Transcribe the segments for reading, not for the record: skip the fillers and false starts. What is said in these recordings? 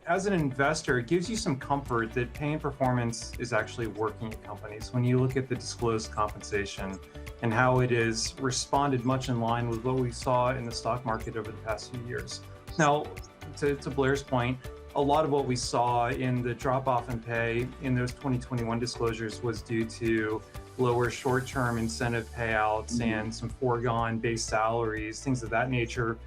as an investor, it gives you some comfort that pay and performance is actually working at companies. When you look at the disclosed compensation and how it is responded much in line with what we saw in the stock market over the past few years. Now, to Blair's point, a lot of what we saw in the drop-off in pay in those 2021 disclosures was due to lower short-term incentive payouts and some foregone base salaries, things of that nature.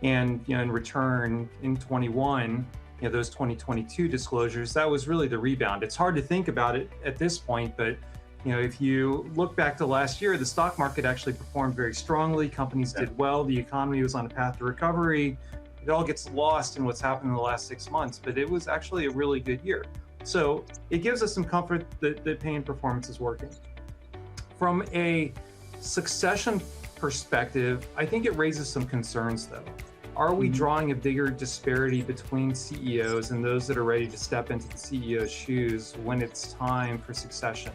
And in return, in 21, those 2022 disclosures, that was really the rebound. It's hard to think about it at this point, but if you look back to last year, the stock market actually performed very strongly. Companies did well. The economy was on a path to recovery. It all gets lost in what's happened in the last 6 months, but it was actually a really good year. So it gives us some comfort that pay and performance is working. From a succession perspective, I think it raises some concerns though. Are we drawing a bigger disparity between CEOs and those that are ready to step into the CEO's shoes when it's time for succession?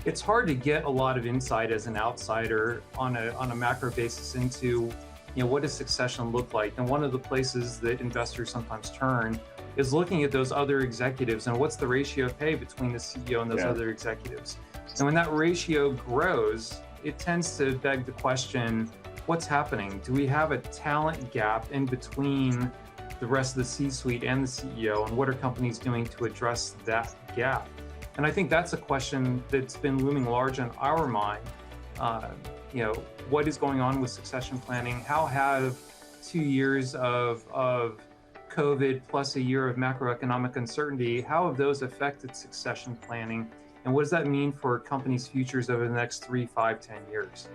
It's hard to get a lot of insight as an outsider on a macro basis into what does succession look like? And one of the places that investors sometimes turn is looking at those other executives and what's the ratio of pay between the CEO and those other executives. And when that ratio grows, it tends to beg the question, what's happening? Do we have a talent gap in between the rest of the C-suite and the CEO? And what are companies doing to address that gap? And I think that's a question that's been looming large on our mind. What is going on with succession planning? How have 2 years of COVID plus a year of macroeconomic uncertainty, how have those affected succession planning? And what does that mean for companies' futures over the next 3, 5, 10 years?